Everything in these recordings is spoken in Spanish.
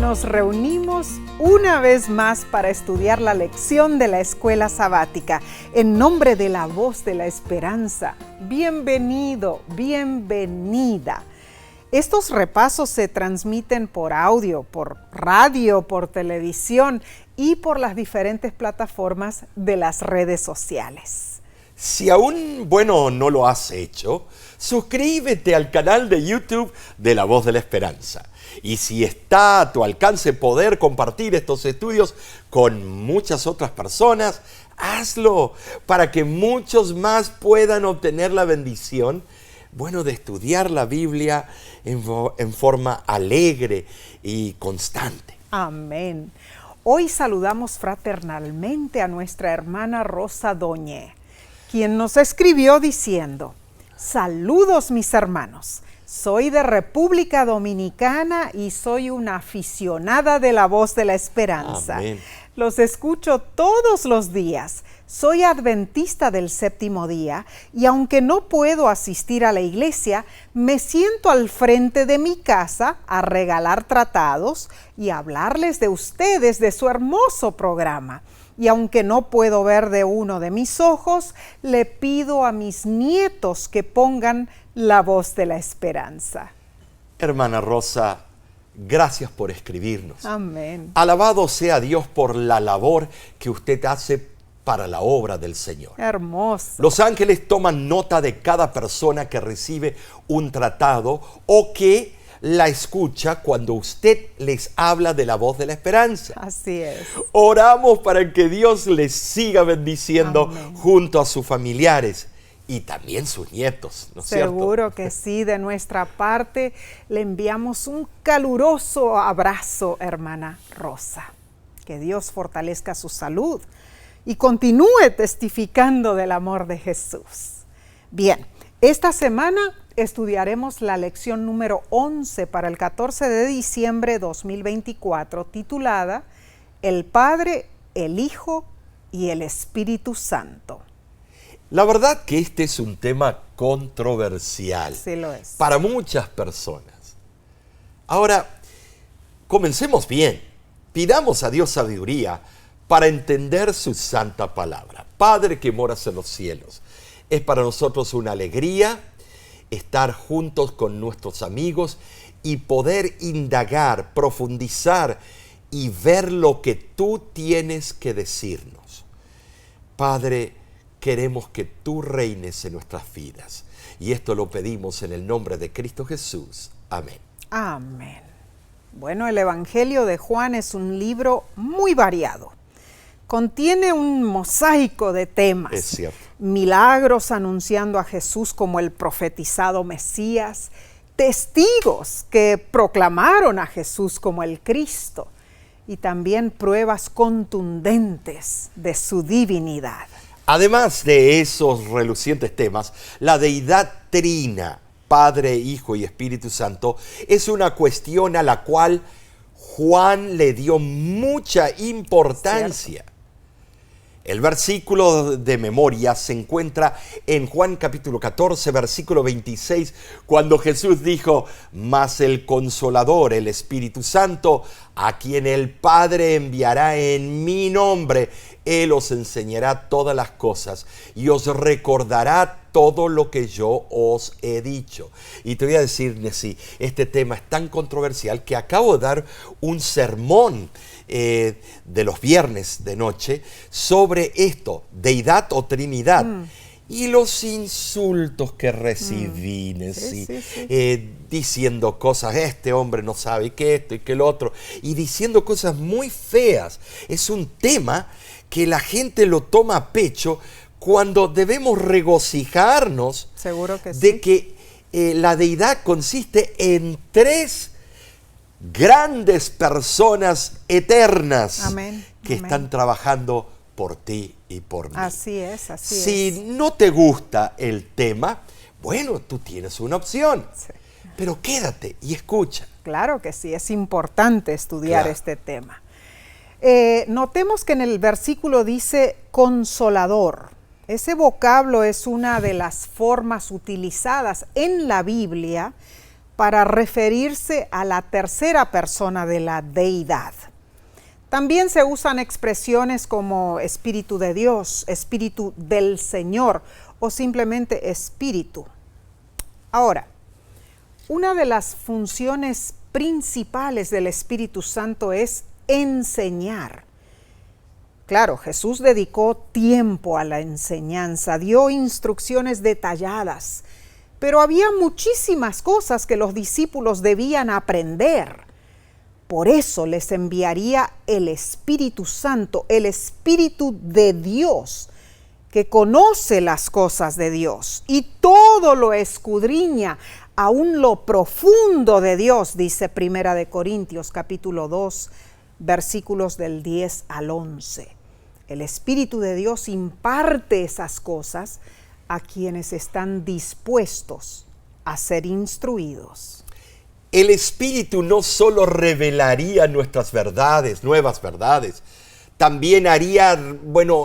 Nos reunimos una vez más para estudiar la lección de la escuela sabática en nombre de la voz de la esperanza. Bienvenido, bienvenida. Estos repasos se transmiten por audio, por radio, por televisión y por las diferentes plataformas de las redes sociales. Si aún, no lo has hecho, suscríbete al canal de YouTube de La Voz de la Esperanza. Y si está a tu alcance poder compartir estos estudios con muchas otras personas, hazlo para que muchos más puedan obtener la bendición, de estudiar la Biblia en forma alegre y constante. Amén. Hoy saludamos fraternalmente a nuestra hermana Rosa Doñé, quien nos escribió diciendo: saludos mis hermanos, soy de República Dominicana y soy una aficionada de la Voz de la Esperanza. Amén. Los escucho todos los días. Soy adventista del séptimo día y aunque no puedo asistir a la iglesia, me siento al frente de mi casa a regalar tratados y hablarles de ustedes, de su hermoso programa. Y aunque no puedo ver de uno de mis ojos, le pido a mis nietos que pongan La Voz de la Esperanza. Hermana Rosa, gracias por escribirnos. Amén. Alabado sea Dios por la labor que usted hace para la obra del Señor. Hermoso. Los ángeles toman nota de cada persona que recibe un tratado o que la escucha cuando usted les habla de La Voz de la Esperanza. Así es. Oramos para que Dios les siga bendiciendo. Amén. Junto a sus familiares y también sus nietos, ¿no es cierto? Seguro que sí. De nuestra parte le enviamos un caluroso abrazo, hermana Rosa. Que Dios fortalezca su salud y continúe testificando del amor de Jesús. Bien, esta semana estudiaremos la lección número 11 para el 14 de diciembre de 2024, titulada El Padre, el Hijo y el Espíritu Santo. La verdad que este es un tema controversial. Sí lo es. Para muchas personas. Ahora, comencemos bien. Pidamos a Dios sabiduría para entender su santa palabra. Padre que moras en los cielos, es para nosotros una alegría estar juntos con nuestros amigos y poder indagar, profundizar y ver lo que tú tienes que decirnos. Padre, queremos que tú reines en nuestras vidas. Y esto lo pedimos en el nombre de Cristo Jesús. Amén. Amén. Bueno, el Evangelio de Juan es un libro muy variado. Contiene un mosaico de temas. Es cierto. Milagros anunciando a Jesús como el profetizado Mesías, testigos que proclamaron a Jesús como el Cristo y también pruebas contundentes de su divinidad. Además de esos relucientes temas, la deidad trina, Padre, Hijo y Espíritu Santo, es una cuestión a la cual Juan le dio mucha importancia. Cierto. El versículo de memoria se encuentra en Juan capítulo 14, versículo 26, cuando Jesús dijo: mas el Consolador, el Espíritu Santo, a quien el Padre enviará en mi nombre, Él os enseñará todas las cosas y os recordará todo lo que yo os he dicho. Y te voy a decir, Nesí, este tema es tan controversial que acabo de dar un sermón de los viernes de noche sobre esto, deidad o trinidad. Y los insultos que recibí, Nesí, diciendo cosas, este hombre no sabe que esto y que lo otro, y diciendo cosas muy feas. Es un tema que la gente lo toma a pecho cuando debemos regocijarnos. Seguro que de sí. que la deidad consiste en tres grandes personas eternas. Amén, que amén. Están trabajando por ti y por mí. Así es, así es. Si no te gusta el tema, tú tienes una opción. Sí. Pero quédate y escucha. Claro que sí, es importante estudiar Claro. este tema. Notemos que en el versículo dice consolador. Ese vocablo es una de las formas utilizadas en la Biblia para referirse a la tercera persona de la deidad. También se usan expresiones como Espíritu de Dios, Espíritu del Señor o simplemente Espíritu. Ahora, una de las funciones principales del Espíritu Santo es enseñar. Claro, Jesús dedicó tiempo a la enseñanza, dio instrucciones detalladas, pero había muchísimas cosas que los discípulos debían aprender. Por eso les enviaría el Espíritu Santo, el Espíritu de Dios, que conoce las cosas de Dios y todo lo escudriña, aún lo profundo de Dios, dice 1 Corintios capítulo 2, versículos del 10 al 11. El Espíritu de Dios imparte esas cosas a quienes están dispuestos a ser instruidos. El Espíritu no solo revelaría nuestras verdades, nuevas verdades, también haría,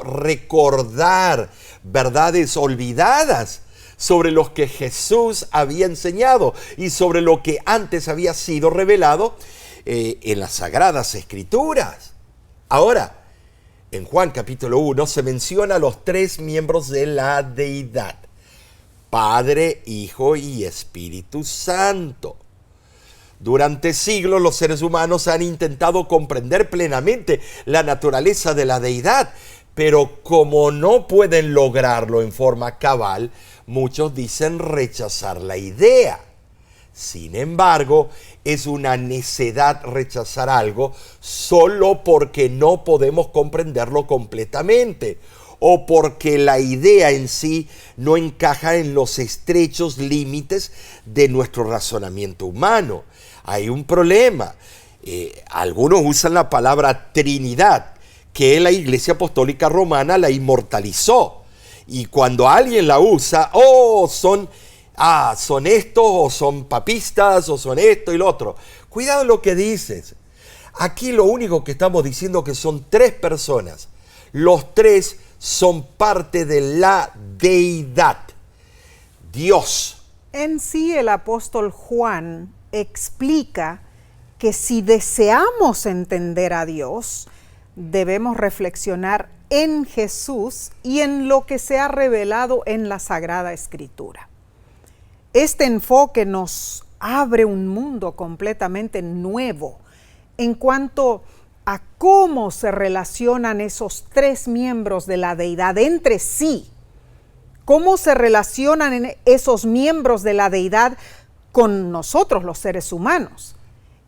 recordar verdades olvidadas sobre los que Jesús había enseñado y sobre lo que antes había sido revelado en las Sagradas Escrituras. Ahora, en Juan capítulo 1 se menciona a los tres miembros de la deidad: Padre, Hijo y Espíritu Santo. Durante siglos los seres humanos han intentado comprender plenamente la naturaleza de la deidad, pero como no pueden lograrlo en forma cabal, muchos dicen rechazar la idea. Sin embargo, es una necedad rechazar algo solo porque no podemos comprenderlo completamente o porque la idea en sí no encaja en los estrechos límites de nuestro razonamiento humano. Hay un problema. Algunos usan la palabra Trinidad, que la Iglesia Apostólica Romana la inmortalizó. Y cuando alguien la usa, son estos, o son papistas, o son esto y lo otro. Cuidado lo que dices. Aquí lo único que estamos diciendo es que son tres personas. Los tres son parte de la deidad. Dios. En sí, el apóstol Juan explica que si deseamos entender a Dios, debemos reflexionar en Jesús y en lo que se ha revelado en la Sagrada Escritura. Este enfoque nos abre un mundo completamente nuevo en cuanto a cómo se relacionan esos tres miembros de la deidad entre sí, cómo se relacionan esos miembros de la deidad con nosotros los seres humanos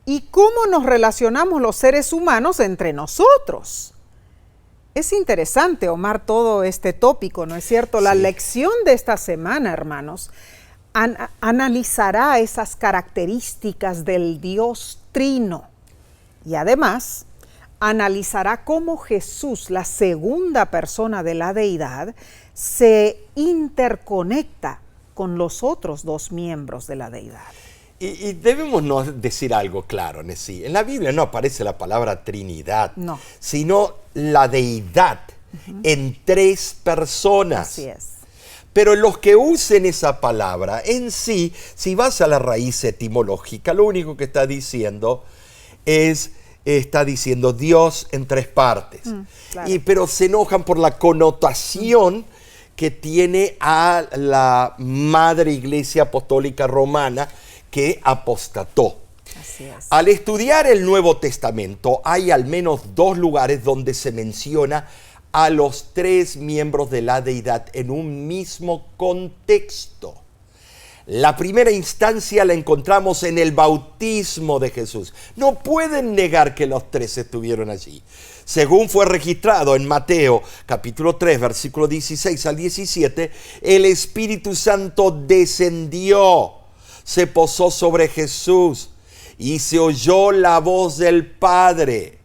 y cómo nos relacionamos los seres humanos entre nosotros. Es interesante, Omar, todo este tópico, ¿no es cierto? Sí. La lección de esta semana, hermanos, analizará esas características del Dios Trino y además analizará cómo Jesús, la segunda persona de la deidad, se interconecta con los otros dos miembros de la deidad. Y debemos decir algo claro, Nessie. En la Biblia no aparece la palabra Trinidad, no, sino la deidad en tres personas. Así es. Pero los que usen esa palabra en sí, si vas a la raíz etimológica, lo único que está diciendo está diciendo Dios en tres partes. Claro. Pero se enojan por la connotación que tiene a la Madre Iglesia Apostólica Romana que apostató. Así es. Al estudiar el Nuevo Testamento hay al menos dos lugares donde se menciona a los tres miembros de la deidad en un mismo contexto. La primera instancia la encontramos en el bautismo de Jesús. No pueden negar que los tres estuvieron allí. Según fue registrado en Mateo capítulo 3, versículo 16 al 17, el Espíritu Santo descendió, se posó sobre Jesús y se oyó la voz del Padre.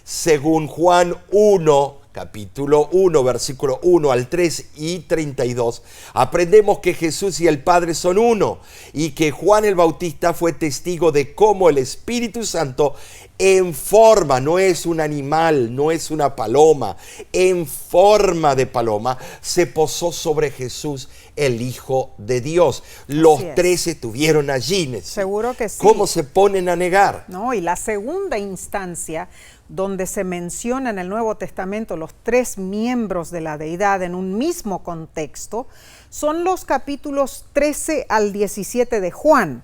Según Juan 1, capítulo 1, versículo 1 al 3 y 32, aprendemos que Jesús y el Padre son uno y que Juan el Bautista fue testigo de cómo el Espíritu Santo en forma, no es un animal, no es una paloma, en forma de paloma, se posó sobre Jesús, el Hijo de Dios. Los 13 estuvieron allí. Seguro que sí. ¿Cómo se ponen a negar? No, y la segunda instancia donde se menciona en el Nuevo Testamento los 3 miembros de la deidad en un mismo contexto, son los capítulos 13 al 17 de Juan,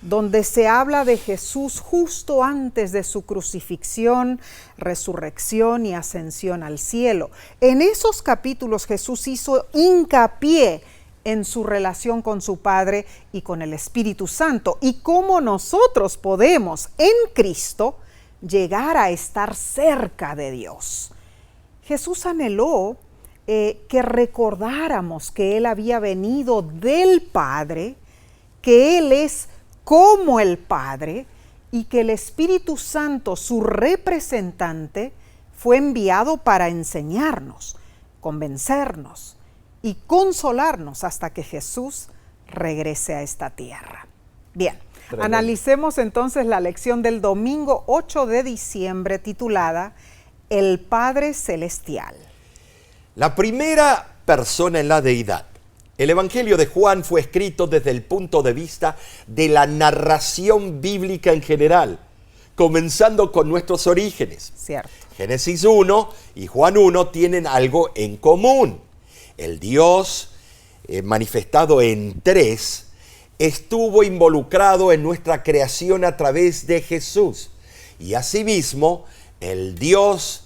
donde se habla de Jesús justo antes de su crucifixión, resurrección y ascensión al cielo. En esos capítulos Jesús hizo hincapié en su relación con su Padre y con el Espíritu Santo, y cómo nosotros podemos en Cristo llegar a estar cerca de Dios. Jesús anheló que recordáramos que Él había venido del Padre, que Él es como el Padre y que el Espíritu Santo, su representante, fue enviado para enseñarnos, convencernos y consolarnos hasta que Jesús regrese a esta tierra. Bien, analicemos entonces la lección del domingo 8 de diciembre titulada El Padre Celestial. La primera persona en la deidad. El Evangelio de Juan fue escrito desde el punto de vista de la narración bíblica en general, comenzando con nuestros orígenes. Cierto. Génesis 1 y Juan 1 tienen algo en común. El Dios manifestado en 3 estuvo involucrado en nuestra creación a través de Jesús. Y asimismo, el Dios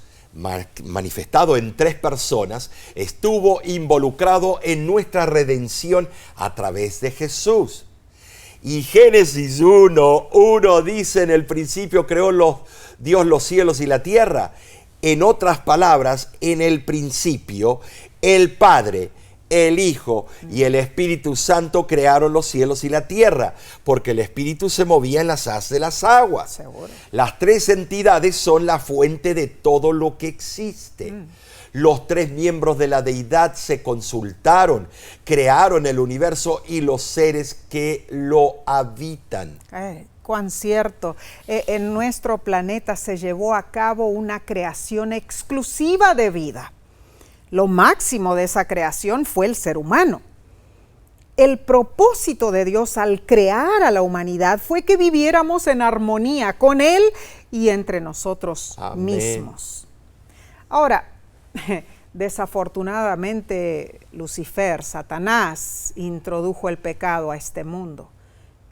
manifestado en 3 personas, estuvo involucrado en nuestra redención a través de Jesús. Y Génesis 1 dice: en el principio creó Dios los cielos y la tierra. En otras palabras, en el principio, el Padre, el Hijo y el Espíritu Santo crearon los cielos y la tierra, porque el Espíritu se movía en las haz de las aguas. Seguro. Las 3 entidades son la fuente de todo lo que existe. Los 3 miembros de la deidad se consultaron, crearon el universo y los seres que lo habitan. Cuán cierto. En nuestro planeta se llevó a cabo una creación exclusiva de vida. Lo máximo de esa creación fue el ser humano. El propósito de Dios al crear a la humanidad fue que viviéramos en armonía con Él y entre nosotros mismos. Ahora, desafortunadamente, Lucifer, Satanás, introdujo el pecado a este mundo.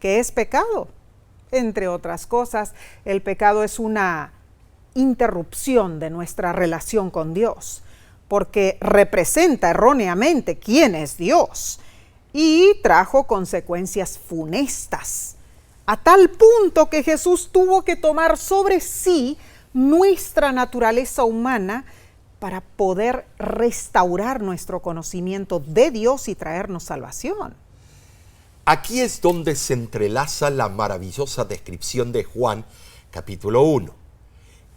¿Qué es pecado? Entre otras cosas, el pecado es una interrupción de nuestra relación con Dios, porque representa erróneamente quién es Dios y trajo consecuencias funestas, a tal punto que Jesús tuvo que tomar sobre sí nuestra naturaleza humana para poder restaurar nuestro conocimiento de Dios y traernos salvación. Aquí es donde se entrelaza la maravillosa descripción de Juan, capítulo 1.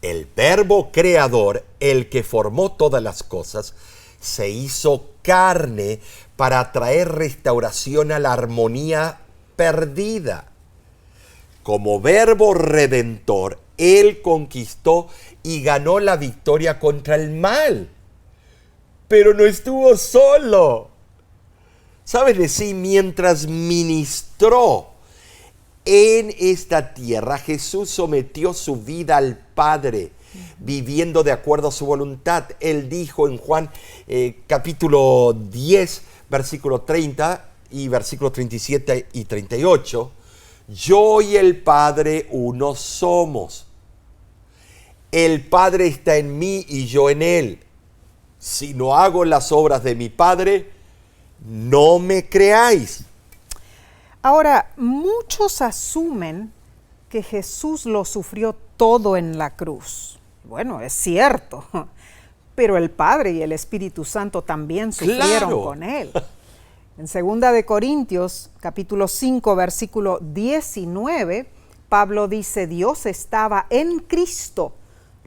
El Verbo creador, el que formó todas las cosas, se hizo carne para traer restauración a la armonía perdida. Como Verbo redentor, Él conquistó y ganó la victoria contra el mal. Pero no estuvo solo. ¿Sabes decir? Mientras ministró en esta tierra, Jesús sometió su vida al Padre, viviendo de acuerdo a su voluntad. Él dijo en Juan capítulo 10, versículo 30 y versículo 37 y 38, yo y el Padre uno somos. El Padre está en mí y yo en Él. Si no hago las obras de mi Padre, no me creáis. Ahora, muchos asumen que Jesús lo sufrió todo en la cruz. Bueno, es cierto, pero el Padre y el Espíritu Santo también sufrieron con Él. En 2 de Corintios, capítulo 5, versículo 19, Pablo dice: Dios estaba en Cristo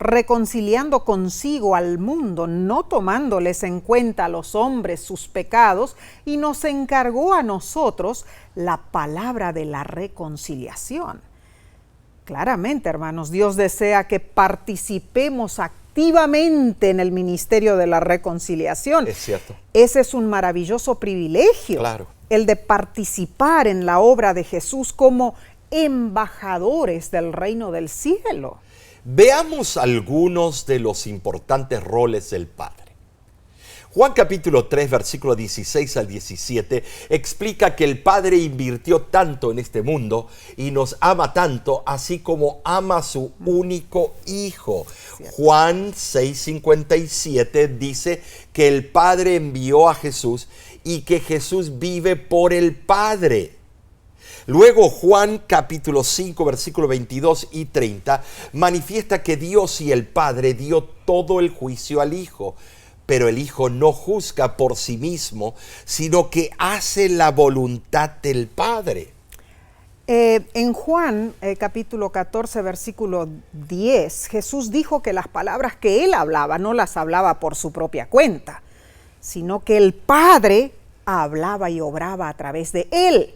reconciliando consigo al mundo, no tomándoles en cuenta a los hombres sus pecados, y nos encargó a nosotros la palabra de la reconciliación. Claramente, hermanos, Dios desea que participemos activamente en el ministerio de la reconciliación. Es cierto. Ese es un maravilloso privilegio, Claro. el de participar en la obra de Jesús como embajadores del reino del cielo. Veamos algunos de los importantes roles del Padre. Juan capítulo 3, versículo 16 al 17, explica que el Padre invirtió tanto en este mundo y nos ama tanto, así como ama a su único Hijo. Juan 6:57 dice que el Padre envió a Jesús y que Jesús vive por el Padre. Luego Juan capítulo 5 versículo 22 y 30 manifiesta que Dios y el Padre dio todo el juicio al Hijo, pero el Hijo no juzga por sí mismo, sino que hace la voluntad del Padre. En Juan capítulo 14 versículo 10, Jesús dijo que las palabras que él hablaba no las hablaba por su propia cuenta, sino que el Padre hablaba y obraba a través de él.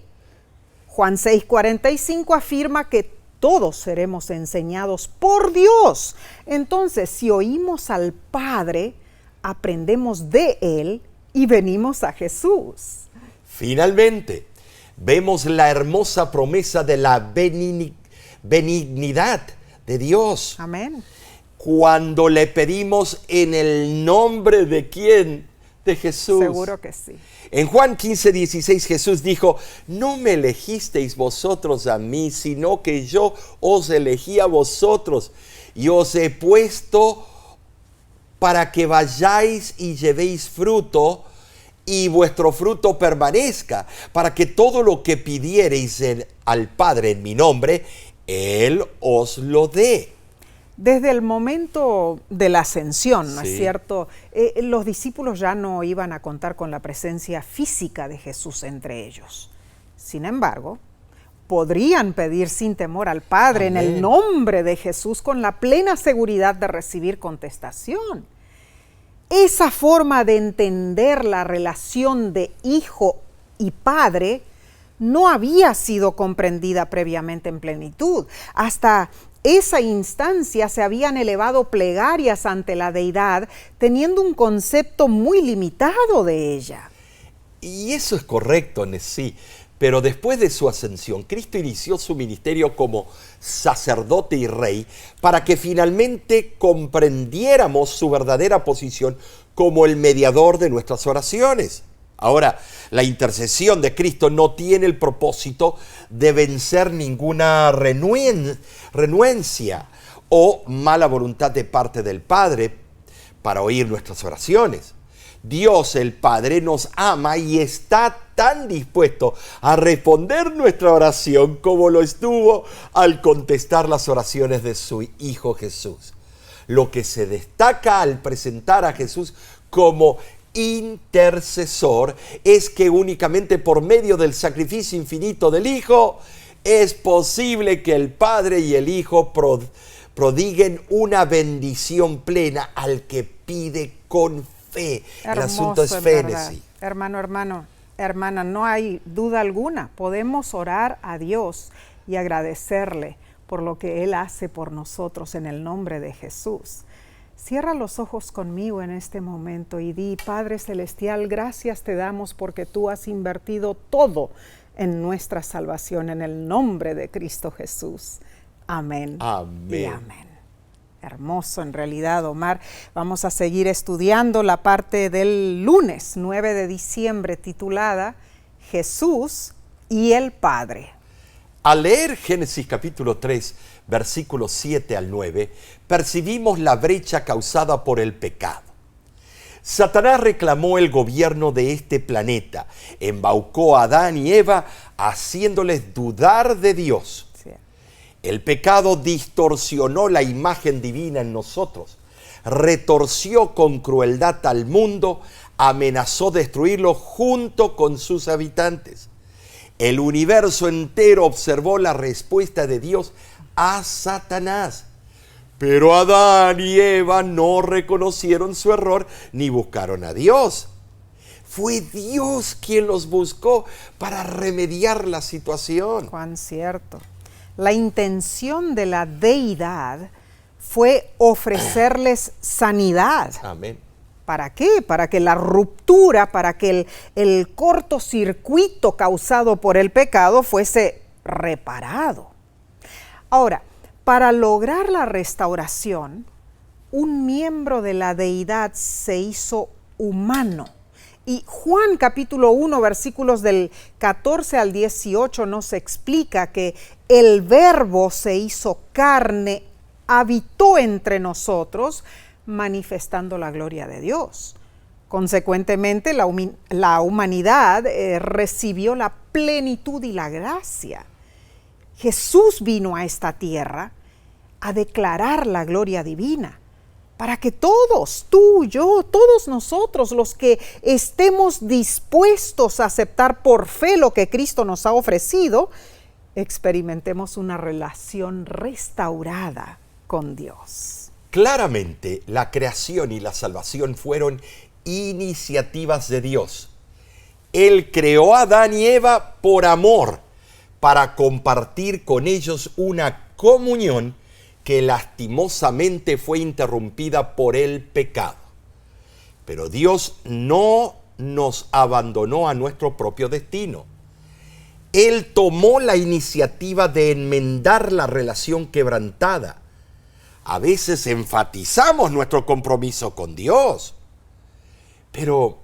Juan 6:45 afirma que todos seremos enseñados por Dios. Entonces, si oímos al Padre, aprendemos de Él y venimos a Jesús. Finalmente, vemos la hermosa promesa de la benignidad de Dios. Amén. Cuando le pedimos en el nombre de ¿quién? De Jesús. Seguro que sí. En Juan 15:16 Jesús dijo: no me elegisteis vosotros a mí, sino que yo os elegí a vosotros y os he puesto para que vayáis y llevéis fruto y vuestro fruto permanezca, para que todo lo que pidiereis al Padre en mi nombre, Él os lo dé. Desde el momento de la ascensión, ¿no Sí. es cierto? Los discípulos ya no iban a contar con la presencia física de Jesús entre ellos. Sin embargo, podrían pedir sin temor al Padre Amén. en el nombre de Jesús con la plena seguridad de recibir contestación. Esa forma de entender la relación de hijo y padre no había sido comprendida previamente en plenitud. Hasta esa instancia se habían elevado plegarias ante la deidad, teniendo un concepto muy limitado de ella. Y eso es correcto en sí, pero después de su ascensión, Cristo inició su ministerio como sacerdote y rey para que finalmente comprendiéramos su verdadera posición como el mediador de nuestras oraciones. Ahora, la intercesión de Cristo no tiene el propósito de vencer ninguna renuencia o mala voluntad de parte del Padre para oír nuestras oraciones. Dios el Padre nos ama y está tan dispuesto a responder nuestra oración como lo estuvo al contestar las oraciones de su Hijo Jesús. Lo que se destaca al presentar a Jesús como intercesor es que únicamente por medio del sacrificio infinito del Hijo es posible que el Padre y el Hijo prodiguen una bendición plena al que pide con fe. El asunto es fe, Nessie. Hermana, no hay duda alguna. Podemos orar a Dios y agradecerle por lo que Él hace por nosotros en el nombre de Jesús. Cierra los ojos conmigo en este momento y di: Padre Celestial, gracias te damos porque tú has invertido todo en nuestra salvación en el nombre de Cristo Jesús. Amén. Amén. Y amén. Hermoso en realidad, Omar. Vamos a seguir estudiando la parte del lunes 9 de diciembre titulada Jesús y el Padre. Al leer Génesis capítulo 3, versículos 7 al 9, percibimos la brecha causada por el pecado. Satanás reclamó el gobierno de este planeta, embaucó a Adán y Eva, haciéndoles dudar de Dios. Sí. El pecado distorsionó la imagen divina en nosotros, retorció con crueldad al mundo, amenazó destruirlo junto con sus habitantes. El universo entero observó la respuesta de Dios a Satanás. Pero Adán y Eva no reconocieron su error ni buscaron a Dios. Fue Dios quien los buscó para remediar la situación. Cuán cierto. La intención de la deidad fue ofrecerles sanidad. Amén. ¿Para qué? Para que la ruptura, para que el cortocircuito causado por el pecado fuese reparado. Ahora, para lograr la restauración, un miembro de la deidad se hizo humano. Y Juan capítulo 1, versículos del 14 al 18 nos explica que el Verbo se hizo carne, habitó entre nosotros, manifestando la gloria de Dios. Consecuentemente, la humanidad recibió la plenitud y la gracia. Jesús vino a esta tierra a declarar la gloria divina, para que todos, tú, yo, todos nosotros, los que estemos dispuestos a aceptar por fe lo que Cristo nos ha ofrecido, experimentemos una relación restaurada con Dios. Claramente, la creación y la salvación fueron iniciativas de Dios. Él creó a Adán y Eva por amor, para compartir con ellos una comunión que lastimosamente fue interrumpida por el pecado. Pero Dios no nos abandonó a nuestro propio destino. Él tomó la iniciativa de enmendar la relación quebrantada. A veces enfatizamos nuestro compromiso con Dios, pero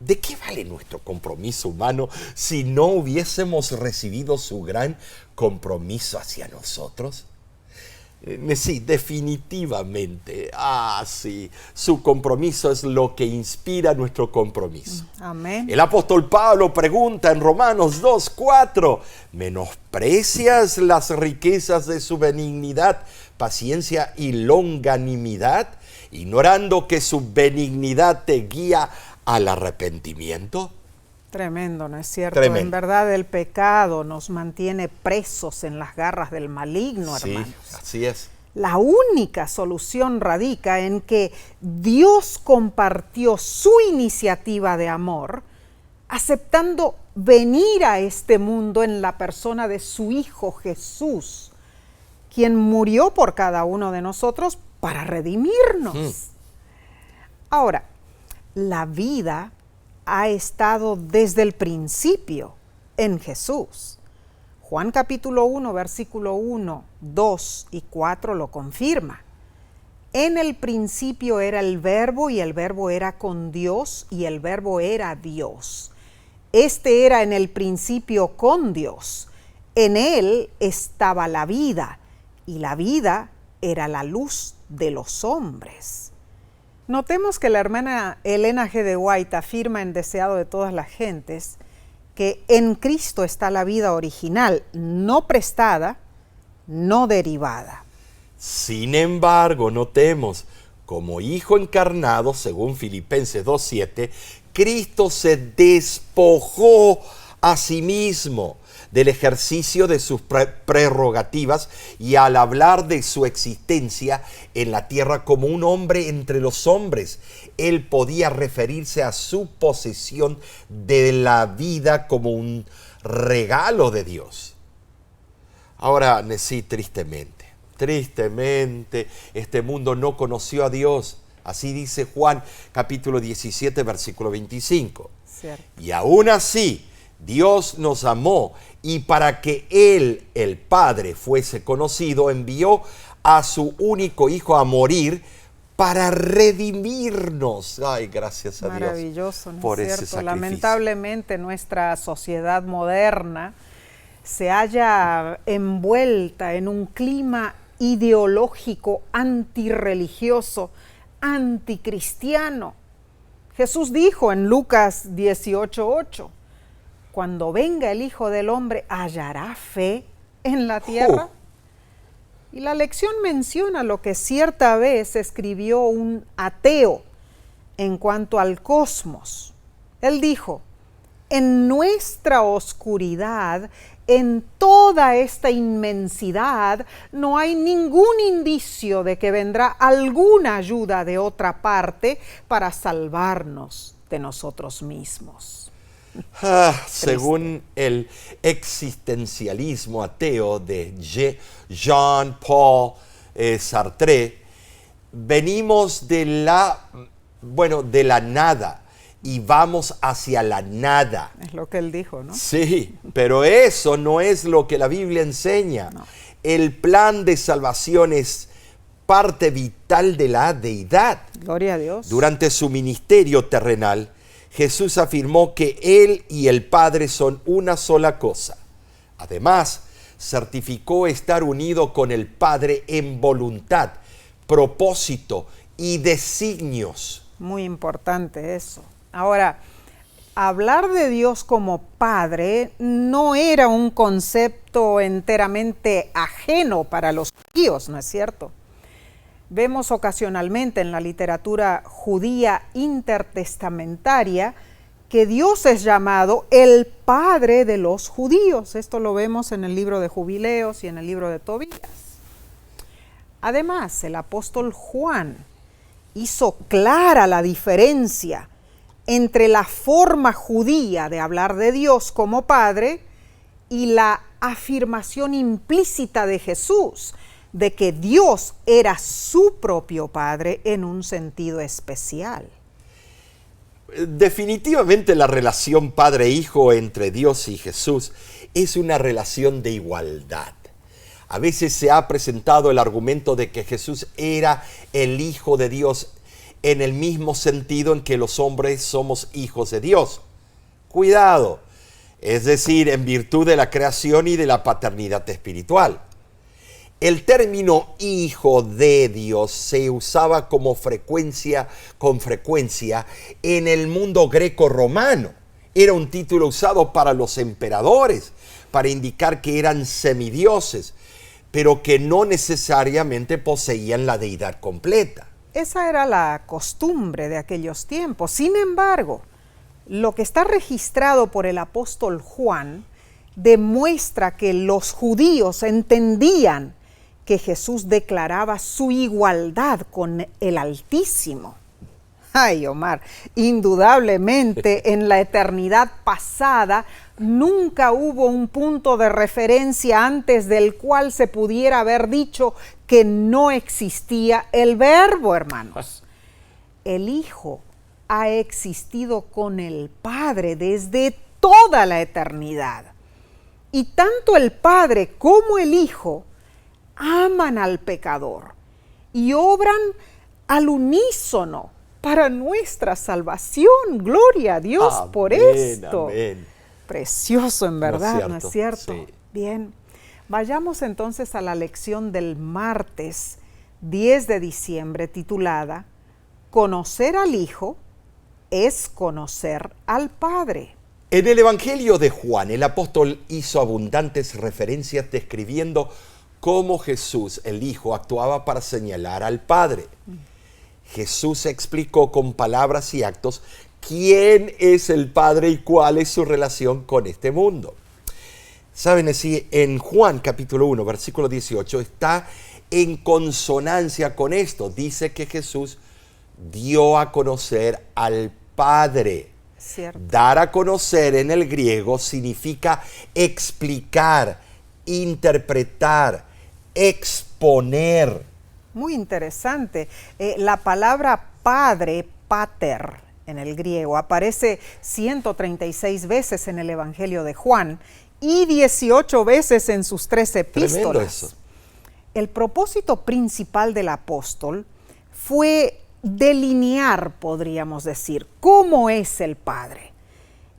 ¿de qué vale nuestro compromiso humano si no hubiésemos recibido su gran compromiso hacia nosotros? Sí, definitivamente. Sí, su compromiso es lo que inspira nuestro compromiso. Amén. El apóstol Pablo pregunta en Romanos 2:4, ¿menosprecias las riquezas de su benignidad, paciencia y longanimidad, ignorando que su benignidad te guía al arrepentimiento? Tremendo, ¿no es cierto? Tremendo. En verdad el pecado nos mantiene presos en las garras del maligno, Sí, hermanos. así es. La única solución radica en que Dios compartió su iniciativa de amor, aceptando venir a este mundo en la persona de su Hijo Jesús, quien murió por cada uno de nosotros para redimirnos. Ahora, la vida ha estado desde el principio en Jesús. Juan capítulo 1, versículo 1, 2 y 4 lo confirma. En el principio era el Verbo y el Verbo era con Dios y el Verbo era Dios. Este era en el principio con Dios. En él estaba la vida y la vida era la luz de los hombres. Notemos que la hermana Elena G. de White afirma en Deseado de todas las gentes que en Cristo está la vida original, no prestada, no derivada. Sin embargo, notemos, como Hijo encarnado, según Filipenses 2:7, Cristo se despojó a sí mismo del ejercicio de sus prerrogativas y al hablar de su existencia en la tierra como un hombre entre los hombres, él podía referirse a su posesión de la vida como un regalo de Dios. Ahora, sí, tristemente, este mundo no conoció a Dios. Así dice Juan capítulo 17, versículo 25. Cierto. Y aún así, Dios nos amó y para que Él, el Padre, fuese conocido, envió a su único Hijo a morir para redimirnos. Ay, gracias a Dios. Maravilloso, ¿no por es ese cierto? sacrificio. Lamentablemente nuestra sociedad moderna se halla envuelta en un clima ideológico antirreligioso, anticristiano. Jesús dijo en Lucas 18:8, cuando venga el Hijo del Hombre, ¿hallará fe en la tierra? Y la lección menciona lo que cierta vez escribió un ateo en cuanto al cosmos. Él dijo, en nuestra oscuridad en toda esta inmensidad no hay ningún indicio de que vendrá alguna ayuda de otra parte para salvarnos de nosotros mismos. Según el existencialismo ateo de Jean-Paul Sartre, venimos de la nada y vamos hacia la nada. Es lo que él dijo, ¿no? Sí, pero eso no es lo que la Biblia enseña. No. El plan de salvación es parte vital de la deidad. Gloria a Dios. Durante su ministerio terrenal, Jesús afirmó que Él y el Padre son una sola cosa. Además, certificó estar unido con el Padre en voluntad, propósito y designios. Muy importante eso. Ahora, hablar de Dios como Padre no era un concepto enteramente ajeno para los judíos, ¿no es cierto? Vemos ocasionalmente en la literatura judía intertestamentaria que Dios es llamado el Padre de los judíos. Esto lo vemos en el libro de Jubileos y en el libro de Tobías. Además, el apóstol Juan hizo clara la diferencia entre la forma judía de hablar de Dios como Padre y la afirmación implícita de Jesús de que Dios era su propio Padre en un sentido especial. Definitivamente la relación padre-hijo entre Dios y Jesús es una relación de igualdad. A veces se ha presentado el argumento de que Jesús era el Hijo de Dios en el mismo sentido en que los hombres somos hijos de Dios. Cuidado, es decir, en virtud de la creación y de la paternidad espiritual. El término hijo de Dios se usaba con frecuencia en el mundo greco-romano. Era un título usado para los emperadores, para indicar que eran semidioses, pero que no necesariamente poseían la deidad completa. Esa era la costumbre de aquellos tiempos. Sin embargo, lo que está registrado por el apóstol Juan demuestra que los judíos entendían que Jesús declaraba su igualdad con el Altísimo. Ay, Omar, indudablemente en la eternidad pasada nunca hubo un punto de referencia antes del cual se pudiera haber dicho que no existía el Verbo, hermanos. El Hijo ha existido con el Padre desde toda la eternidad. Y tanto el Padre como el Hijo aman al pecador y obran al unísono para nuestra salvación. Gloria a Dios por esto. Amén. Precioso en verdad, ¿no es cierto? Sí. Bien, vayamos entonces a la lección del martes 10 de diciembre titulada Conocer al Hijo es conocer al Padre. En el Evangelio de Juan, el apóstol hizo abundantes referencias describiendo cómo Jesús, el Hijo, actuaba para señalar al Padre. Jesús explicó con palabras y actos quién es el Padre y cuál es su relación con este mundo. Saben, así en Juan capítulo 1, versículo 18, está en consonancia con esto. Dice que Jesús dio a conocer al Padre. Cierto. Dar a conocer en el griego significa explicar, interpretar, exponer. Muy interesante. La palabra padre, pater, en el griego, aparece 136 veces en el Evangelio de Juan y 18 veces en sus 3 epístolas. Tremendo eso. El propósito principal del apóstol fue delinear, podríamos decir, cómo es el Padre.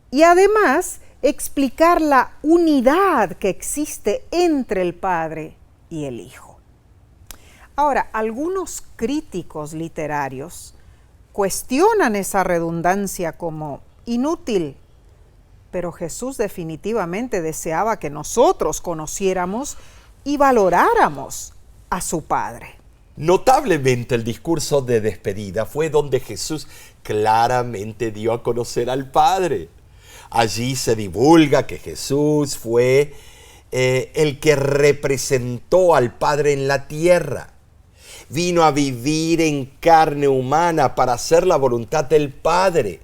Y además explicar la unidad que existe entre el Padre y el Hijo. Ahora, algunos críticos literarios cuestionan esa redundancia como inútil, pero Jesús definitivamente deseaba que nosotros conociéramos y valoráramos a su Padre. Notablemente el discurso de despedida fue donde Jesús claramente dio a conocer al Padre. Allí se divulga que Jesús fue el que representó al Padre en la tierra. Vino a vivir en carne humana para hacer la voluntad del Padre.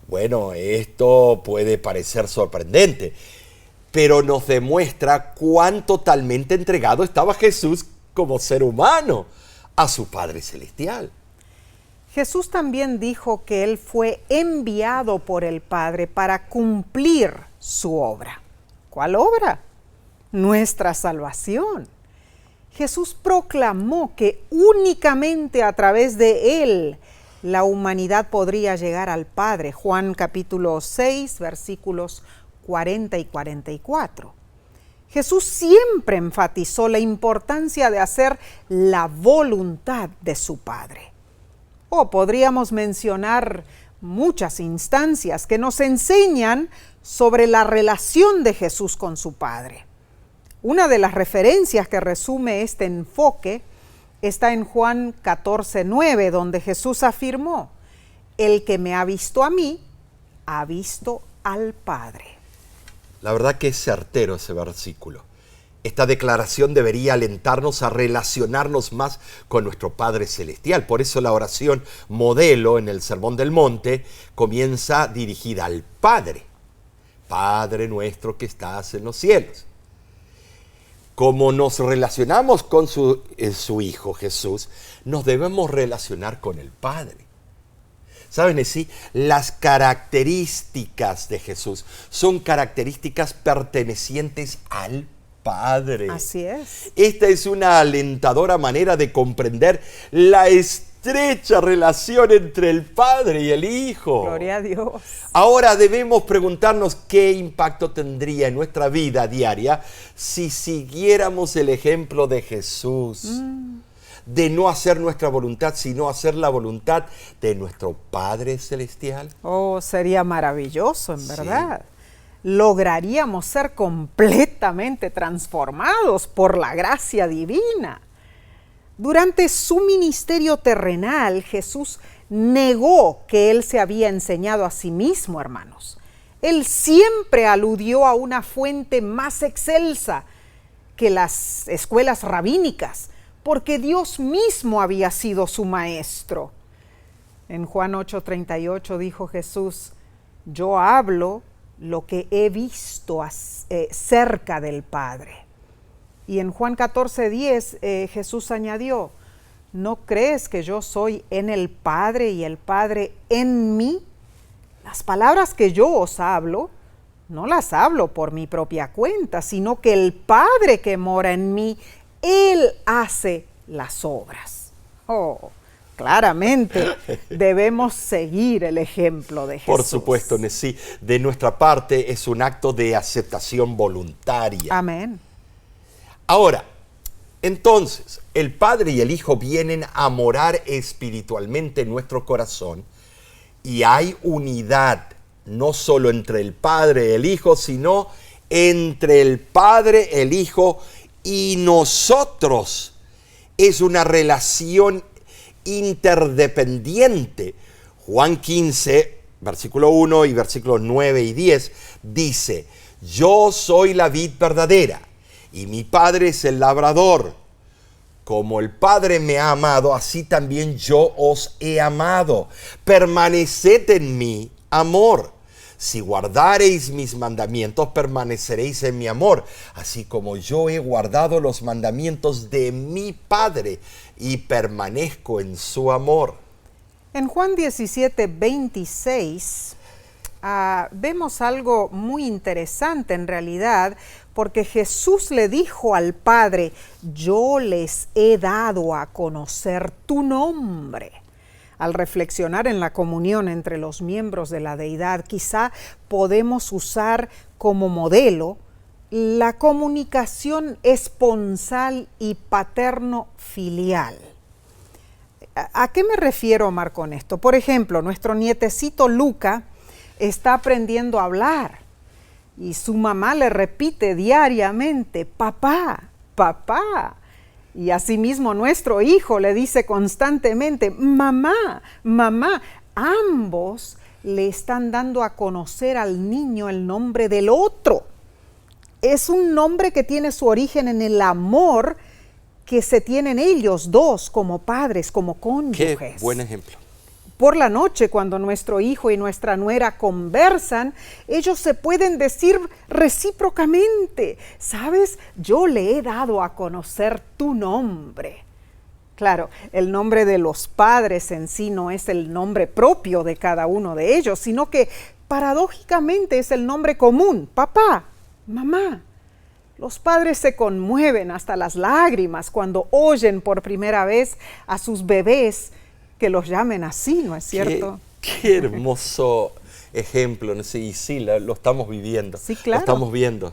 Bueno, esto puede parecer sorprendente, pero nos demuestra cuán totalmente entregado estaba Jesús como ser humano a su Padre Celestial. Jesús también dijo que Él fue enviado por el Padre para cumplir su obra. ¿Cuál obra? Nuestra salvación. Jesús proclamó que únicamente a través de Él la humanidad podría llegar al Padre. Juan capítulo 6, versículos 40 y 44. Jesús siempre enfatizó la importancia de hacer la voluntad de su Padre. O podríamos mencionar muchas instancias que nos enseñan sobre la relación de Jesús con su Padre. Una de las referencias que resume este enfoque está en Juan 14:9, donde Jesús afirmó: el que me ha visto a mí, ha visto al Padre. La verdad que es certero ese versículo. Esta declaración debería alentarnos a relacionarnos más con nuestro Padre Celestial. Por eso la oración modelo en el Sermón del Monte comienza dirigida al Padre. Padre nuestro que estás en los cielos. Como nos relacionamos con su Hijo Jesús, nos debemos relacionar con el Padre. ¿Saben? Sí, las características de Jesús son características pertenecientes al Padre. Así es. Esta es una alentadora manera de comprender la estrecha relación entre el Padre y el Hijo. Gloria a Dios. Ahora debemos preguntarnos qué impacto tendría en nuestra vida diaria si siguiéramos el ejemplo de Jesús. De no hacer nuestra voluntad, sino hacer la voluntad de nuestro Padre Celestial. Oh, sería maravilloso, en verdad. Lograríamos ser completamente transformados por la gracia divina. Durante su ministerio terrenal, Jesús negó que Él se había enseñado a sí mismo, hermanos. Él siempre aludió a una fuente más excelsa que las escuelas rabínicas, porque Dios mismo había sido su maestro. En Juan 8:38 dijo Jesús: yo hablo lo que he visto cerca del Padre. Y en Juan 14:10 Jesús añadió: ¿no crees que yo soy en el Padre y el Padre en mí? Las palabras que yo os hablo, no las hablo por mi propia cuenta, sino que el Padre que mora en mí, Él hace las obras. Oh, claramente debemos seguir el ejemplo de Jesús. Por supuesto, sí. De nuestra parte es un acto de aceptación voluntaria. Amén. Ahora, entonces, el Padre y el Hijo vienen a morar espiritualmente en nuestro corazón y hay unidad, no solo entre el Padre y el Hijo, sino entre el Padre, el Hijo y nosotros. Es una relación interdependiente. Juan 15, versículo 1 y versículos 9 y 10 dice: yo soy la vid verdadera y mi Padre es el labrador. Como el Padre me ha amado, así también yo os he amado. Permaneced en mi amor. Si guardareis mis mandamientos, permaneceréis en mi amor, así como yo he guardado los mandamientos de mi Padre y permanezco en su amor. En Juan 17:26 vemos algo muy interesante en realidad, porque Jesús le dijo al Padre: yo les he dado a conocer tu nombre. Al reflexionar en la comunión entre los miembros de la deidad, quizá podemos usar como modelo la comunicación esponsal y paterno-filial. ¿A qué me refiero, Omar, con esto? Por ejemplo, nuestro nietecito Luca está aprendiendo a hablar y su mamá le repite diariamente: papá, papá. Y asimismo nuestro hijo le dice constantemente: mamá, mamá. Ambos le están dando a conocer al niño el nombre del otro. es un nombre que tiene su origen en el amor que se tienen ellos dos como padres, como cónyuges. Qué buen ejemplo. Por la noche, cuando nuestro hijo y nuestra nuera conversan, ellos se pueden decir recíprocamente, ¿sabes? Yo le he dado a conocer tu nombre. Claro, el nombre de los padres en sí no es el nombre propio de cada uno de ellos, sino que paradójicamente es el nombre común, papá, mamá. Los padres se conmueven hasta las lágrimas cuando oyen por primera vez a sus bebés que los llamen así, ¿no es cierto? Qué hermoso ejemplo, ¿no? Sí, lo estamos viviendo. Sí, claro. Lo estamos viendo.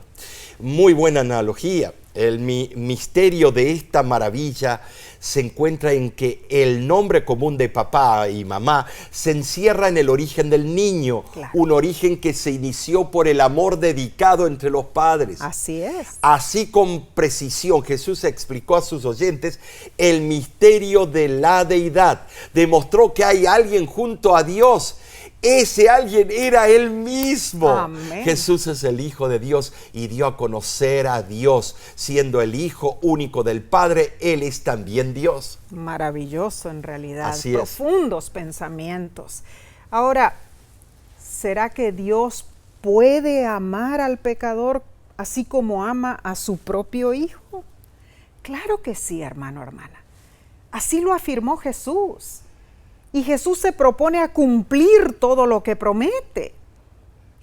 Muy buena analogía. El misterio de esta maravilla se encuentra en que el nombre común de papá y mamá se encierra en el origen del niño, Claro. un origen que se inició por el amor dedicado entre los padres. Así es. Así con precisión Jesús explicó a sus oyentes el misterio de la deidad. Demostró que hay alguien junto a Dios. Ese alguien era Él mismo. Amén. Jesús es el Hijo de Dios y dio a conocer a Dios. Siendo el Hijo único del Padre, Él es también Dios. Maravilloso en realidad. Así es. Profundos pensamientos. Ahora, ¿será que Dios puede amar al pecador así como ama a su propio Hijo? Claro que sí, hermano, hermana. Así lo afirmó Jesús. Y Jesús se propone a cumplir todo lo que promete.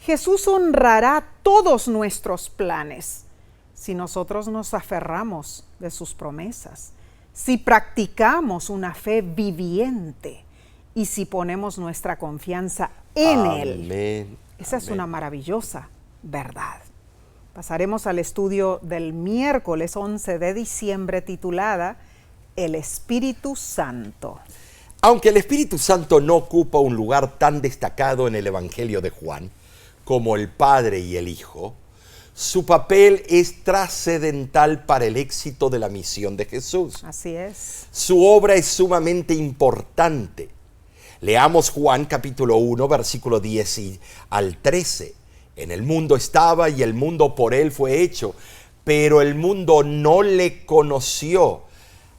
Jesús honrará todos nuestros planes si nosotros nos aferramos de sus promesas, si practicamos una fe viviente y si ponemos nuestra confianza en Él. Amén. Esa es Amén. una maravillosa verdad. Pasaremos al estudio del miércoles 11 de diciembre titulada El Espíritu Santo. Aunque el Espíritu Santo no ocupa un lugar tan destacado en el Evangelio de Juan como el Padre y el Hijo, su papel es trascendental para el éxito de la misión de Jesús. Así es. Su obra es sumamente importante. Leamos Juan capítulo 1, versículo 10 al 13. En el mundo estaba y el mundo por él fue hecho, pero el mundo no le conoció.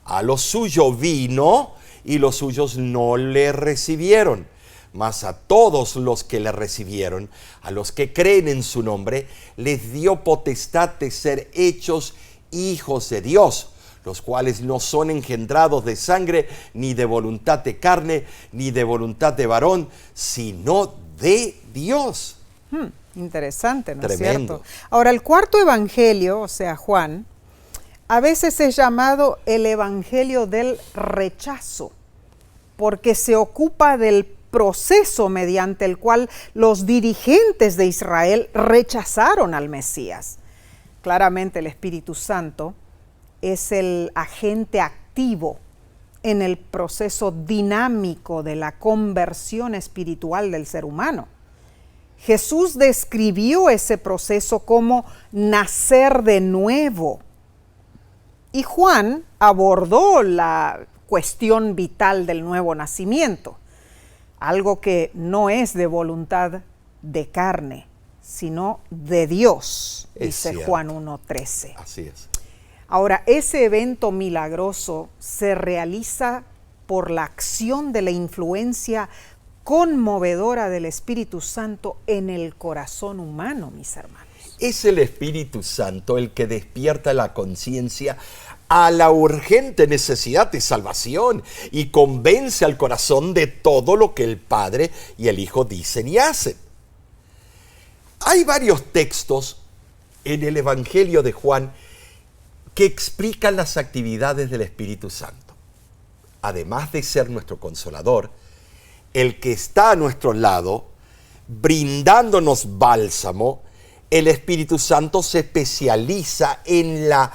A lo suyo vino y los suyos no le recibieron. Mas a todos los que le recibieron, a los que creen en su nombre, les dio potestad de ser hechos hijos de Dios, los cuales no son engendrados de sangre, ni de voluntad de carne, ni de voluntad de varón, sino de Dios. Interesante, ¿no es Tremendo. cierto? Ahora, el cuarto evangelio, o sea, Juan, a veces es llamado el evangelio del rechazo, porque se ocupa del proceso mediante el cual los dirigentes de Israel rechazaron al Mesías. Claramente el Espíritu Santo es el agente activo en el proceso dinámico de la conversión espiritual del ser humano. Jesús describió ese proceso como nacer de nuevo. Y Juan abordó la cuestión vital del nuevo nacimiento, algo que no es de voluntad de carne, sino de Dios, dice cierto. Juan 1:13. Así es. Ahora, ese evento milagroso se realiza por la acción de la influencia conmovedora del Espíritu Santo en el corazón humano, mis hermanos. Es el Espíritu Santo el que despierta la conciencia a la urgente necesidad de salvación y convence al corazón de todo lo que el Padre y el Hijo dicen y hacen. Hay varios textos en el Evangelio de Juan que explican las actividades del Espíritu Santo. Además de ser nuestro consolador, el que está a nuestro lado, brindándonos bálsamo, el Espíritu Santo se especializa en la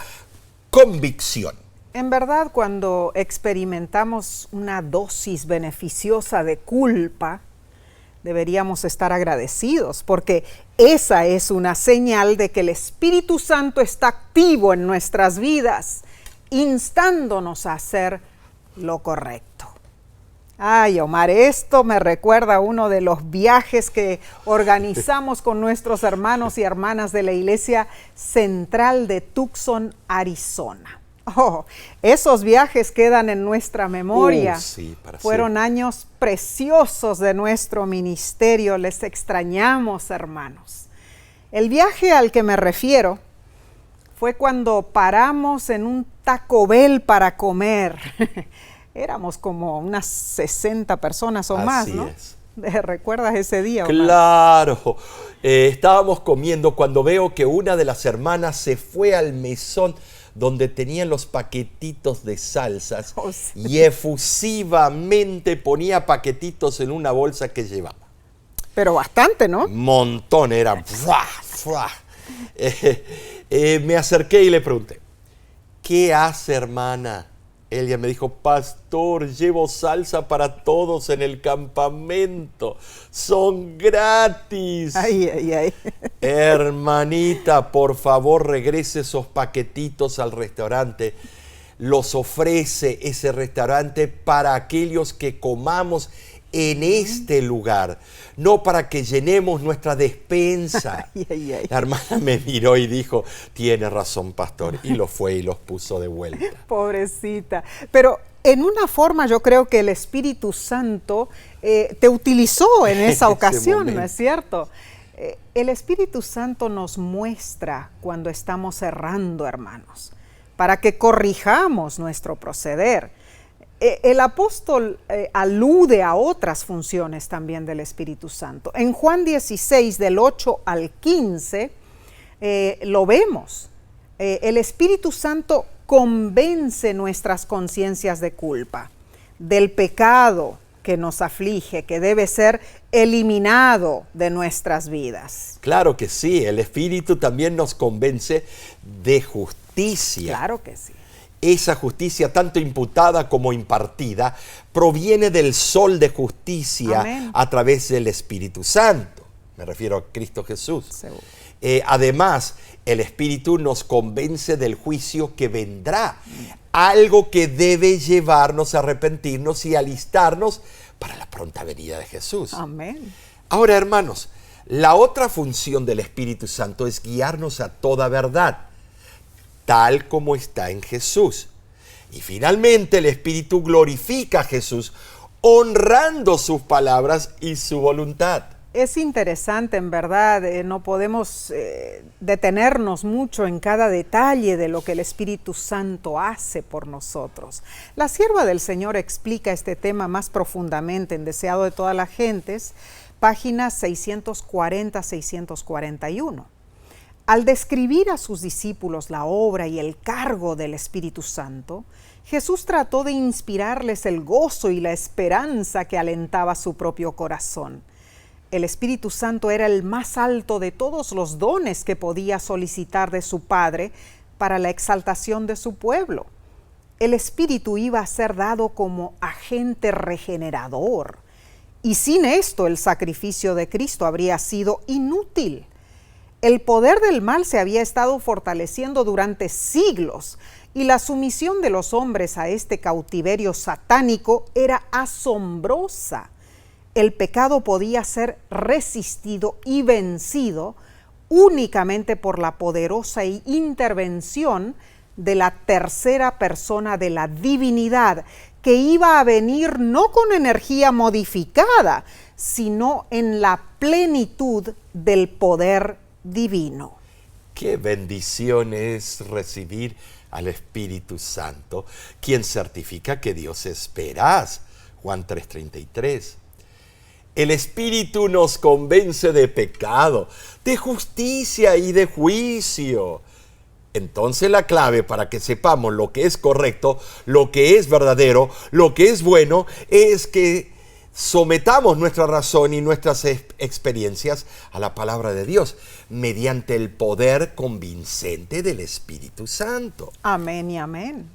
convicción. En verdad, cuando experimentamos una dosis beneficiosa de culpa, deberíamos estar agradecidos, porque esa es una señal de que el Espíritu Santo está activo en nuestras vidas, instándonos a hacer lo correcto. Ay, Omar, esto me recuerda a uno de los viajes que organizamos con nuestros hermanos y hermanas de la Iglesia Central de Tucson, Arizona. Oh, esos viajes quedan en nuestra memoria. Sí, para Fueron siempre. años preciosos de nuestro ministerio. Les extrañamos, hermanos. El viaje al que me refiero fue cuando paramos en un Taco Bell para comer. Éramos como unas 60 personas o más, Así ¿no? es. ¿Recuerdas ese día, Omar? Claro, estábamos comiendo cuando veo que una de las hermanas se fue al mesón donde tenían los paquetitos de salsas Oh, sí. y efusivamente ponía paquetitos en una bolsa que llevaba. Pero bastante, ¿no? Un montón, eran. ¡Fua! ¡Fua! Me acerqué y le pregunté, ¿qué hace, hermana? Ella me dijo, pastor, llevo salsa para todos en el campamento. Son gratis. Ay, ay, ay. Hermanita, por favor, regrese esos paquetitos al restaurante. Los ofrece ese restaurante para aquellos que comamos en este lugar, no para que llenemos nuestra despensa. Ay, ay, ay. La hermana me miró y dijo, tiene razón, pastor, y lo fue y los puso de vuelta. Pobrecita. Pero en una forma yo creo que el Espíritu Santo te utilizó en esa Ese ocasión, ¿no momento. es cierto? El Espíritu Santo nos muestra cuando estamos errando, hermanos, para que corrijamos nuestro proceder. El apóstol alude a otras funciones también del Espíritu Santo. En Juan 16, del 8 al 15, lo vemos. El Espíritu Santo convence nuestras conciencias de culpa, del pecado que nos aflige, que debe ser eliminado de nuestras vidas. Claro que sí, el Espíritu también nos convence de justicia. Claro que sí. Esa justicia, tanto imputada como impartida, proviene del sol de justicia. Amén. A través del Espíritu Santo. Me refiero a Cristo Jesús. Seguro. Además, el Espíritu nos convence del juicio que vendrá. Algo que debe llevarnos a arrepentirnos y alistarnos para la pronta venida de Jesús. Amén. Ahora, hermanos, la otra función del Espíritu Santo es guiarnos a toda verdad, tal como está en Jesús. Y finalmente el Espíritu glorifica a Jesús, honrando sus palabras y su voluntad. Es interesante, en verdad, no podemos detenernos mucho en cada detalle de lo que el Espíritu Santo hace por nosotros. La sierva del Señor explica este tema más profundamente en Deseado de todas las gentes, páginas 640-641. Al describir a sus discípulos la obra y el cargo del Espíritu Santo, Jesús trató de inspirarles el gozo y la esperanza que alentaba su propio corazón. El Espíritu Santo era el más alto de todos los dones que podía solicitar de su Padre para la exaltación de su pueblo. El Espíritu iba a ser dado como agente regenerador, y sin esto el sacrificio de Cristo habría sido inútil. El poder del mal se había estado fortaleciendo durante siglos, y la sumisión de los hombres a este cautiverio satánico era asombrosa. El pecado podía ser resistido y vencido únicamente por la poderosa intervención de la tercera persona de la divinidad, que iba a venir no con energía modificada, sino en la plenitud del poder divino. Qué bendición es recibir al Espíritu Santo, quien certifica que Dios es veraz. Juan 3:33. El Espíritu nos convence de pecado, de justicia y de juicio. Entonces la clave para que sepamos lo que es correcto, lo que es verdadero, lo que es bueno, es que sometamos nuestra razón y nuestras experiencias a la palabra de Dios mediante el poder convincente del Espíritu Santo. Amén y amén.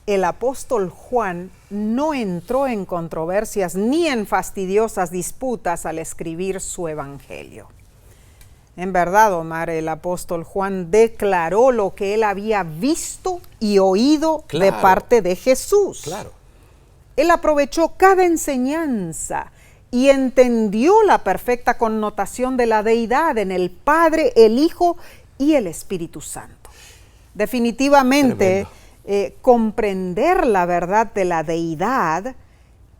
El apóstol Juan no entró en controversias ni en fastidiosas disputas al escribir su evangelio. En verdad, Omar, el apóstol Juan declaró lo que él había visto y oído de parte de Jesús. Claro. Él aprovechó cada enseñanza y entendió la perfecta connotación de la deidad en el Padre, el Hijo y el Espíritu Santo. Definitivamente, comprender la verdad de la deidad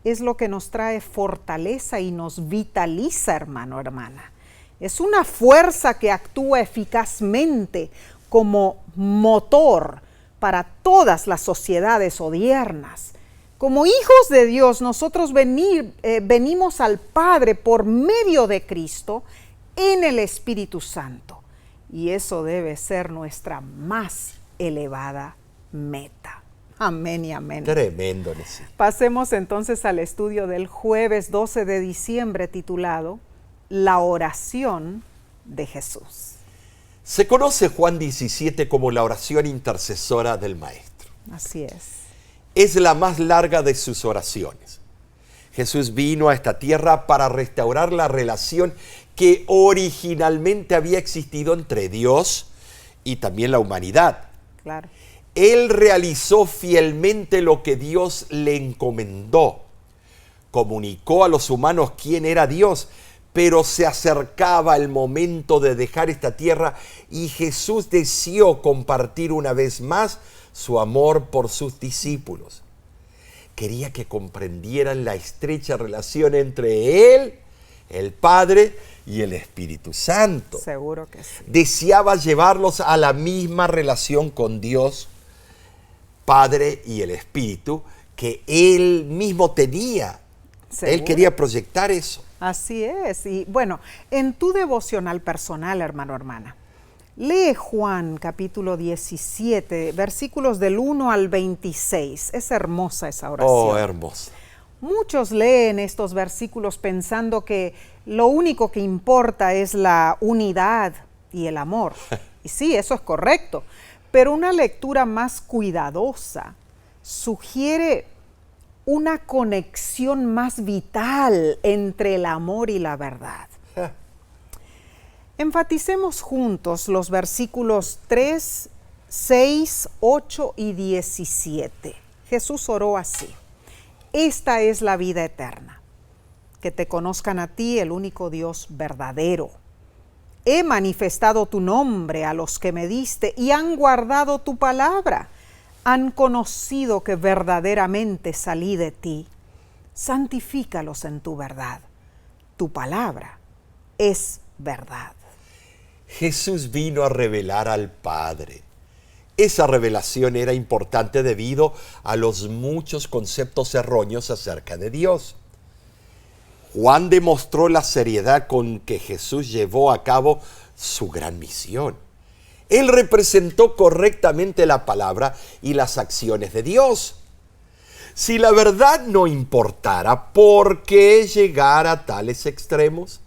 es lo que nos trae fortaleza y nos vitaliza, hermano, hermana. Es una fuerza que actúa eficazmente como motor para todas las sociedades odiernas. Como hijos de Dios, nosotros venimos al Padre por medio de Cristo en el Espíritu Santo. Y eso debe ser nuestra más elevada meta. Amén y amén. Tremendo, Nessie. Pasemos entonces al estudio del jueves 12 de diciembre titulado La oración de Jesús. Se conoce Juan 17 como la oración intercesora del Maestro. Así es. Es la más larga de sus oraciones. Jesús vino a esta tierra para restaurar la relación que originalmente había existido entre Dios y también la humanidad. Claro. Él realizó fielmente lo que Dios le encomendó. Comunicó a los humanos quién era Dios, pero se acercaba el momento de dejar esta tierra y Jesús deseó compartir una vez más su amor por sus discípulos. Quería que comprendieran la estrecha relación entre Él, el Padre y el Espíritu Santo. Seguro que sí. Deseaba llevarlos a la misma relación con Dios, Padre y el Espíritu, que Él mismo tenía. ¿Seguro? Él quería proyectar eso. Así es. Y bueno, en tu devocional personal, hermano, hermana, lee Juan capítulo 17, versículos del 1 al 26. Es hermosa esa oración. Oh, hermosa. Muchos leen estos versículos pensando que lo único que importa es la unidad y el amor. Y sí, eso es correcto. Pero una lectura más cuidadosa sugiere una conexión más vital entre el amor y la verdad. Enfaticemos juntos los versículos 3, 6, 8 y 17. Jesús oró así: Esta es la vida eterna, que te conozcan a ti, el único Dios verdadero. He manifestado tu nombre a los que me diste y han guardado tu palabra. Han conocido que verdaderamente salí de ti. Santifícalos en tu verdad. Tu palabra es verdad. Jesús vino a revelar al Padre. Esa revelación era importante debido a los muchos conceptos erróneos acerca de Dios. Juan demostró la seriedad con que Jesús llevó a cabo su gran misión. Él representó correctamente la palabra y las acciones de Dios. Si la verdad no importara, ¿por qué llegar a tales extremos?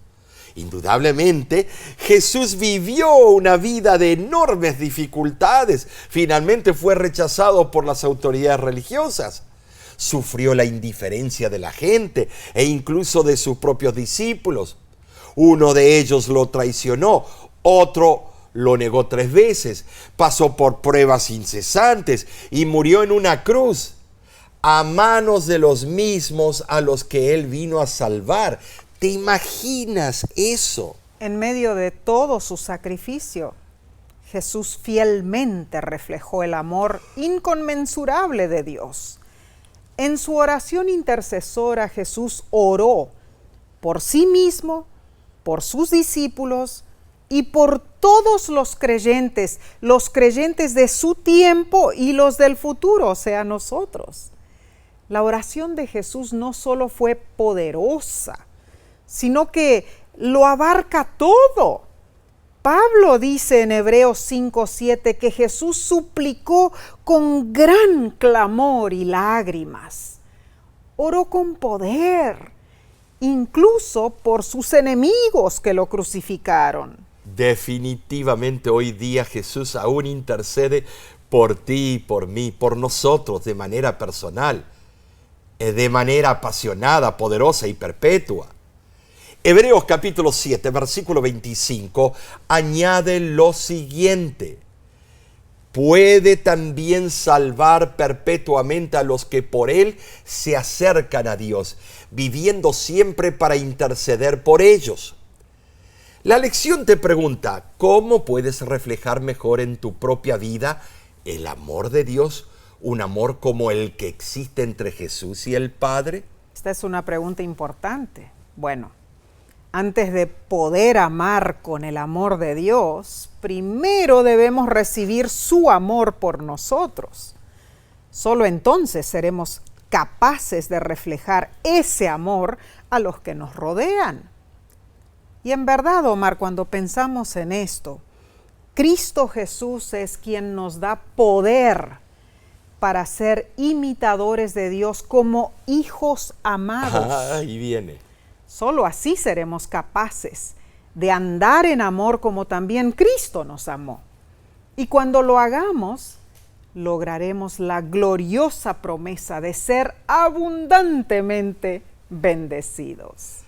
Indudablemente, Jesús vivió una vida de enormes dificultades. Finalmente fue rechazado por las autoridades religiosas. Sufrió la indiferencia de la gente e incluso de sus propios discípulos. Uno de ellos lo traicionó, otro lo negó 3 veces, pasó por pruebas incesantes y murió en una cruz a manos de los mismos a los que él vino a salvar. ¿Te imaginas eso? En medio de todo su sacrificio, Jesús fielmente reflejó el amor inconmensurable de Dios. En su oración intercesora, Jesús oró por sí mismo, por sus discípulos y por todos los creyentes de su tiempo y los del futuro, o sea, nosotros. La oración de Jesús no solo fue poderosa, sino que lo abarca todo. Pablo dice en Hebreos 5:7 que Jesús suplicó con gran clamor y lágrimas. Oró con poder, incluso por sus enemigos que lo crucificaron. Definitivamente hoy día Jesús aún intercede por ti y por mí, por nosotros de manera personal, de manera apasionada, poderosa y perpetua. Hebreos capítulo 7, versículo 25, añade lo siguiente: puede también salvar perpetuamente a los que por Él se acercan a Dios, viviendo siempre para interceder por ellos. La lección te pregunta, ¿cómo puedes reflejar mejor en tu propia vida el amor de Dios? ¿Un amor como el que existe entre Jesús y el Padre? Esta es una pregunta importante. Bueno, antes de poder amar con el amor de Dios, primero debemos recibir su amor por nosotros. Solo entonces seremos capaces de reflejar ese amor a los que nos rodean. Y en verdad, Omar, cuando pensamos en esto, Cristo Jesús es quien nos da poder para ser imitadores de Dios como hijos amados. Ahí viene. Solo así seremos capaces de andar en amor como también Cristo nos amó. Y cuando lo hagamos, lograremos la gloriosa promesa de ser abundantemente bendecidos.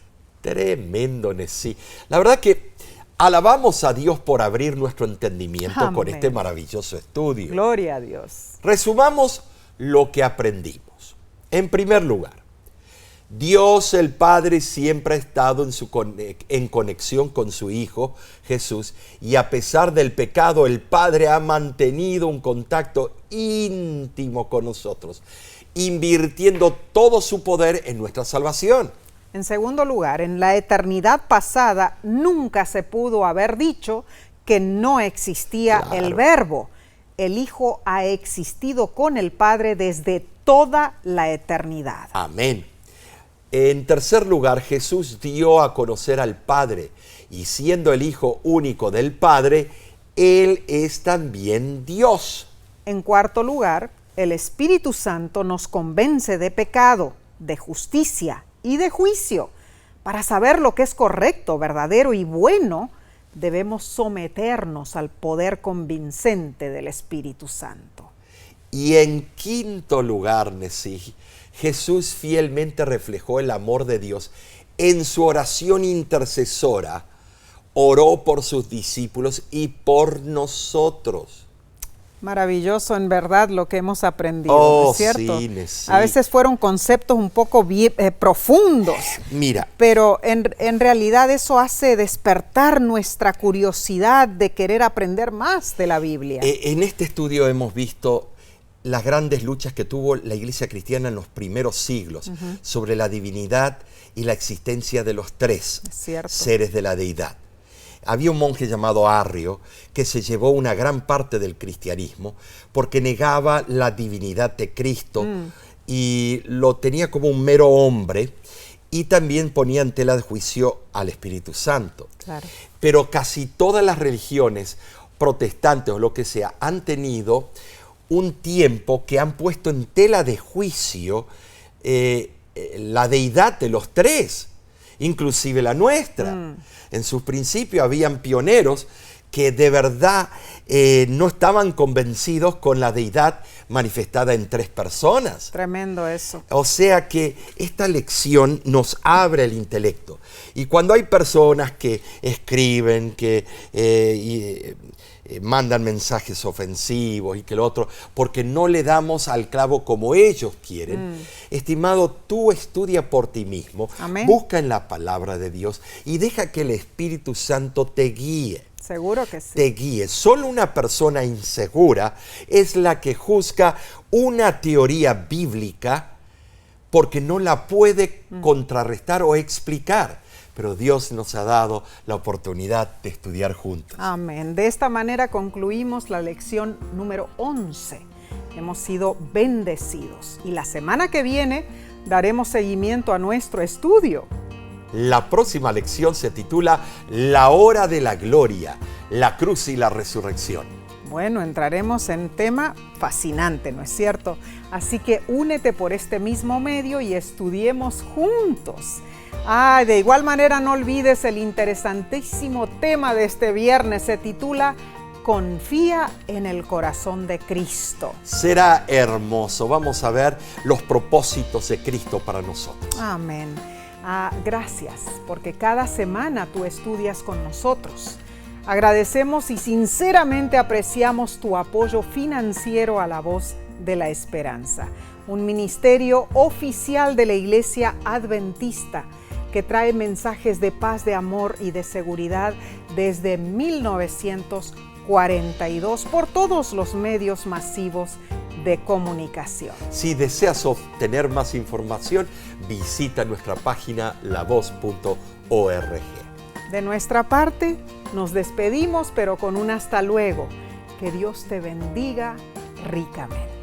Tremendo, Nesí. La verdad que alabamos a Dios por abrir nuestro entendimiento Amén. con este maravilloso estudio. Gloria a Dios. Resumamos lo que aprendimos. En primer lugar, Dios el Padre siempre ha estado en conexión con su Hijo Jesús, y a pesar del pecado, el Padre ha mantenido un contacto íntimo con nosotros, invirtiendo todo su poder en nuestra salvación. En segundo lugar, en la eternidad pasada nunca se pudo haber dicho que no existía el Verbo. El Hijo ha existido con el Padre desde toda la eternidad. Amén. En tercer lugar, Jesús dio a conocer al Padre, y siendo el Hijo único del Padre, Él es también Dios. En cuarto lugar, el Espíritu Santo nos convence de pecado, de justicia y de juicio. Para saber lo que es correcto, verdadero y bueno, debemos someternos al poder convincente del Espíritu Santo. Y en quinto lugar, Nesí, Jesús fielmente reflejó el amor de Dios en su oración intercesora. Oró por sus discípulos y por nosotros. Maravilloso, en verdad, lo que hemos aprendido, ¿no es cierto? Sí, Nesí. A veces fueron conceptos un poco profundos. Mira. Pero en realidad eso hace despertar nuestra curiosidad de querer aprender más de la Biblia. En este estudio hemos visto las grandes luchas que tuvo la Iglesia cristiana en los primeros siglos sobre la divinidad y la existencia de los tres seres de la deidad. Había un monje llamado Arrio que se llevó una gran parte del cristianismo porque negaba la divinidad de Cristo y lo tenía como un mero hombre, y también ponía en tela de juicio al Espíritu Santo. Claro. Pero casi todas las religiones protestantes o lo que sea han tenido un tiempo que han puesto en tela de juicio la deidad de los tres, inclusive la nuestra. En sus principios habían pioneros que de verdad no estaban convencidos con la deidad manifestada en tres personas. Tremendo eso. O sea que esta lección nos abre el intelecto. Y cuando hay personas que escriben, que mandan mensajes ofensivos y que lo otro, porque no le damos al clavo como ellos quieren. Estimado, tú estudia por ti mismo, Amén. Busca en la palabra de Dios y deja que el Espíritu Santo te guíe. Seguro que sí. Te guíe. Solo una persona insegura es la que juzga una teoría bíblica porque no la puede contrarrestar o explicar. Pero Dios nos ha dado la oportunidad de estudiar juntos. Amén. De esta manera concluimos la lección número 11. Hemos sido bendecidos y la semana que viene daremos seguimiento a nuestro estudio. La próxima lección se titula La hora de la gloria, la cruz y la resurrección. Bueno, entraremos en tema fascinante, ¿no es cierto? Así que únete por este mismo medio y estudiemos juntos. De igual manera no olvides el interesantísimo tema de este viernes. Se titula Confía en el corazón de Cristo. Será hermoso. Vamos a ver los propósitos de Cristo para nosotros. Amén. Gracias, porque cada semana tú estudias con nosotros. Agradecemos y sinceramente apreciamos tu apoyo financiero a La Voz de la Esperanza, un ministerio oficial de la Iglesia Adventista que trae mensajes de paz, de amor y de seguridad desde 1942 por todos los medios masivos de comunicación. Si deseas obtener más información, visita nuestra página lavoz.org. De nuestra parte, nos despedimos, pero con un hasta luego. Que Dios te bendiga ricamente.